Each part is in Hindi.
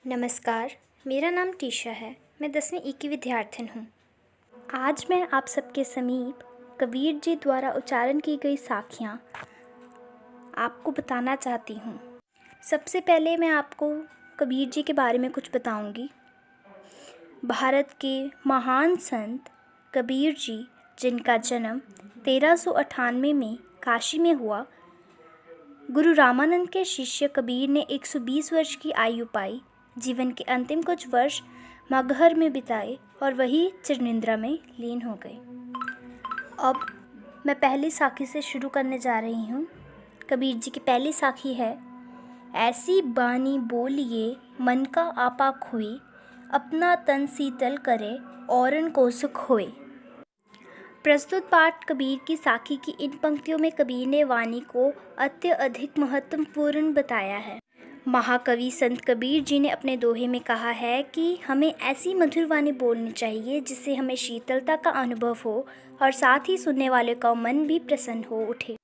नमस्कार, मेरा नाम टीशा है। मैं 10वीं ई की विद्यार्थिन हूँ। आज मैं आप सबके समीप कबीर जी द्वारा उच्चारण की गई साखियाँ आपको बताना चाहती हूँ। सबसे पहले मैं आपको कबीर जी के बारे में कुछ बताऊँगी। भारत के महान संत कबीर जी, जिनका जन्म 1398 में काशी में हुआ, गुरु रामानंद के शिष्य कबीर ने 120 वर्ष की आयु पाई। जीवन के अंतिम कुछ वर्ष मगहर में बिताए और वही चिरनिद्रा में लीन हो गए। अब मैं पहली साखी से शुरू करने जा रही हूँ। कबीर जी की पहली साखी है, ऐसी बानी बोलिए मन का आपा खोए, अपना तन शीतल करे औरन को सुख होए। प्रस्तुत पाठ कबीर की साखी की इन पंक्तियों में कबीर ने वाणी को अत्यधिक महत्वपूर्ण बताया है। महाकवि संत कबीर जी ने अपने दोहे में कहा है कि हमें ऐसी मधुर वाणी बोलनी चाहिए जिससे हमें शीतलता का अनुभव हो और साथ ही सुनने वाले का मन भी प्रसन्न हो उठे।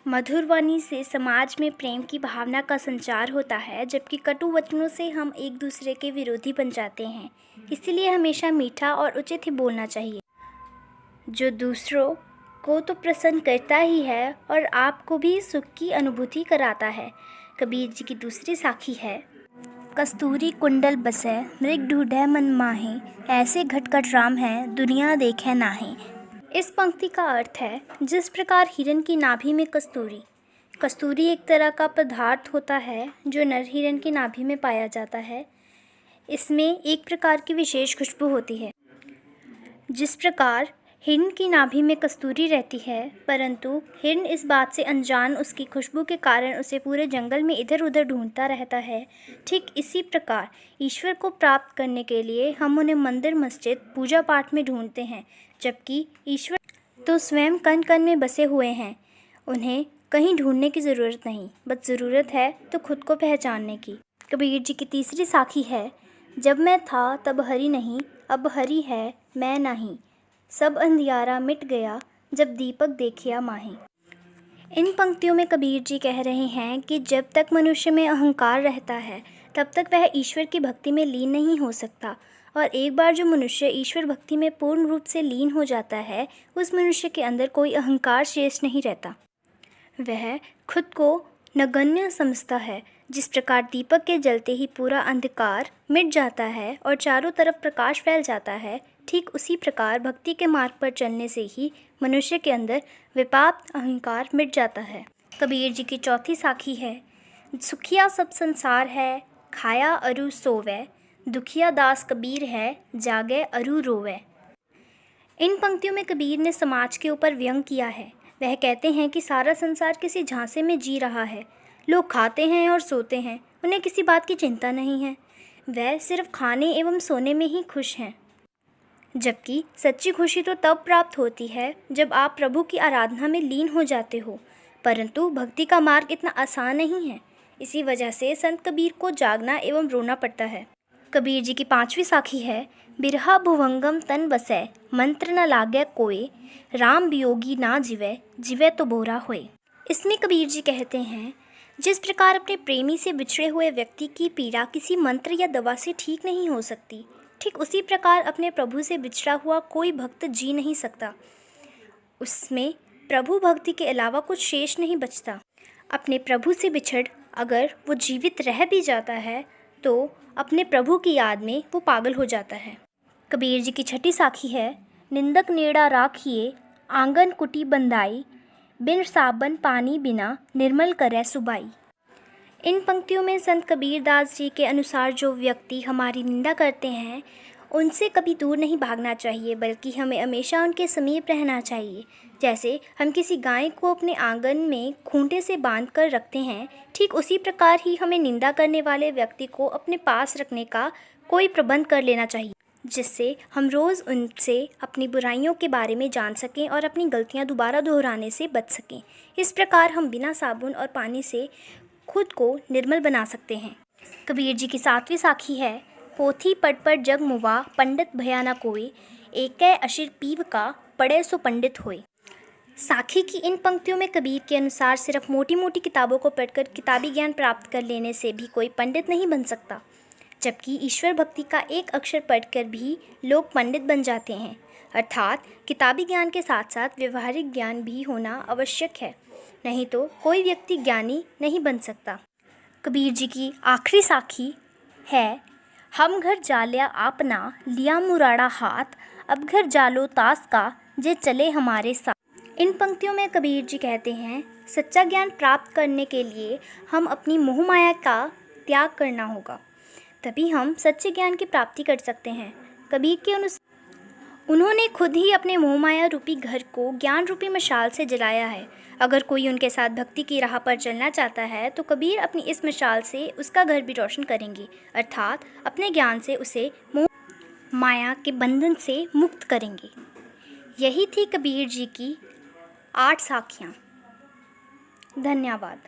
मधुर वाणी से समाज में प्रेम की भावना का संचार होता है, जबकि कटु वचनों से हम एक दूसरे के विरोधी बन जाते हैं। इसीलिए हमेशा मीठा और उचित ही बोलना चाहिए, जो दूसरों को तो प्रसन्न करता ही है और आपको भी सुख की अनुभूति कराता है। कबीर जी की दूसरी साखी है, कस्तूरी कुंडल बसै मृग ढूढ़ै मन माहे, ऐसे घटघट राम है दुनिया देखे नाहे। इस पंक्ति का अर्थ है, जिस प्रकार हिरन की नाभि में कस्तूरी एक तरह का पदार्थ होता है जो नर हिरन की नाभि में पाया जाता है। इसमें एक प्रकार की विशेष खुशबू होती है। जिस प्रकार हिरन की नाभि में कस्तूरी रहती है, परंतु हिरन इस बात से अनजान उसकी खुशबू के कारण उसे पूरे जंगल में इधर उधर ढूंढता रहता है। ठीक इसी प्रकार ईश्वर को प्राप्त करने के लिए हम उन्हें मंदिर, मस्जिद, पूजा पाठ में ढूंढते हैं, जबकि ईश्वर तो स्वयं कण कण में बसे हुए हैं। उन्हें कहीं ढूंढने की ज़रूरत नहीं, बस ज़रूरत है तो खुद को पहचानने की। कबीर जी की तीसरी साखी है, जब मैं था तब हरि नहीं, अब हरि है मैं नहीं, सब अंधियारा मिट गया जब दीपक देखिया माही। इन पंक्तियों में कबीर जी कह रहे हैं कि जब तक मनुष्य में अहंकार रहता है तब तक वह ईश्वर की भक्ति में लीन नहीं हो सकता, और एक बार जो मनुष्य ईश्वर भक्ति में पूर्ण रूप से लीन हो जाता है, उस मनुष्य के अंदर कोई अहंकार शेष नहीं रहता। वह खुद को नगण्य समझता है। जिस प्रकार दीपक के जलते ही पूरा अंधकार मिट जाता है और चारों तरफ प्रकाश फैल जाता है, ठीक उसी प्रकार भक्ति के मार्ग पर चलने से ही मनुष्य के अंदर विपाप अहंकार मिट जाता है। कबीर जी की चौथी साखी है, सुखिया सब संसार है, खाया अरु सोवे, दुखिया दास कबीर है, जागे अरु रोवे। इन पंक्तियों में कबीर ने समाज के ऊपर व्यंग किया है। वह कहते हैं कि सारा संसार किसी झांसे में जी रहा है। लोग खाते हैं और सोते हैं, उन्हें किसी बात की चिंता नहीं है। वह सिर्फ खाने एवं सोने में ही खुश हैं, जबकि सच्ची खुशी तो तब प्राप्त होती है जब आप प्रभु की आराधना में लीन हो जाते हो। परंतु भक्ति का मार्ग इतना आसान नहीं है। इसी वजह से संत कबीर को जागना एवं रोना पड़ता है। कबीर जी की पांचवी साखी है, बिरहा भुवंगम तन बसै, मंत्र न लागे कोय, राम वियोगी ना जिवे, जिवे तो बोरा होए। इसमें कबीर जी कहते हैं, जिस प्रकार अपने प्रेमी से बिछड़े हुए व्यक्ति की पीड़ा किसी मंत्र या दवा से ठीक नहीं हो सकती, ठीक उसी प्रकार अपने प्रभु से बिछड़ा हुआ कोई भक्त जी नहीं सकता। उसमें प्रभु भक्ति के अलावा कुछ शेष नहीं बचता। अपने प्रभु से बिछड़ अगर वो जीवित रह भी जाता है तो अपने प्रभु की याद में वो पागल हो जाता है। कबीर जी की छठी साखी है, निंदक नेड़ा राखिए, आंगन कुटी बंदाई, बिन साबन पानी बिना निर्मल करे सुबाई। इन पंक्तियों में संत कबीर दास जी के अनुसार जो व्यक्ति हमारी निंदा करते हैं, उनसे कभी दूर नहीं भागना चाहिए, बल्कि हमें हमेशा उनके समीप रहना चाहिए। जैसे हम किसी गाय को अपने आंगन में खूंटे से बांध कर रखते हैं, ठीक उसी प्रकार ही हमें निंदा करने वाले व्यक्ति को अपने पास रखने का कोई प्रबंध कर लेना चाहिए, जिससे हम रोज़ उनसे अपनी बुराइयों के बारे में जान सकें और अपनी गलतियां दोबारा दोहराने से बच सकें। इस प्रकार हम बिना साबुन और पानी से खुद को निर्मल बना सकते हैं। कबीर जी की सातवीं साखी है, पोथी पढ़ पर जग मुवा, पंडित भया न कोई, एकै अशिर पीव का, पढ़े सो पंडित होए। साखी की इन पंक्तियों में कबीर के अनुसार सिर्फ मोटी मोटी किताबों को पढ़कर किताबी ज्ञान प्राप्त कर लेने से भी कोई पंडित नहीं बन सकता। जबकि ईश्वर भक्ति का एक अक्षर पढ़कर भी लोग पंडित बन जाते हैं। अर्थात किताबी ज्ञान के साथ साथ व्यवहारिक ज्ञान भी होना आवश्यक है, नहीं तो कोई व्यक्ति ज्ञानी नहीं बन सकता। कबीर जी की आखिरी साखी है, हम घर जालिया आपना लिया मुराड़ा हाथ, अब घर जालो तास का जे चले हमारे साथ। इन पंक्तियों में कबीर जी कहते हैं, सच्चा ज्ञान प्राप्त करने के लिए हम अपनी मोह माया का त्याग करना होगा, तभी हम सच्चे ज्ञान की प्राप्ति कर सकते हैं। कबीर के अनुसार उन्होंने खुद ही अपने मोह माया रूपी घर को ज्ञान रूपी मशाल से जलाया है। अगर कोई उनके साथ भक्ति की राह पर चलना चाहता है तो कबीर अपनी इस मशाल से उसका घर भी रोशन करेंगे, अर्थात अपने ज्ञान से उसे मोह माया के बंधन से मुक्त करेंगे। यही थी कबीर जी की 8 साखियाँ। धन्यवाद।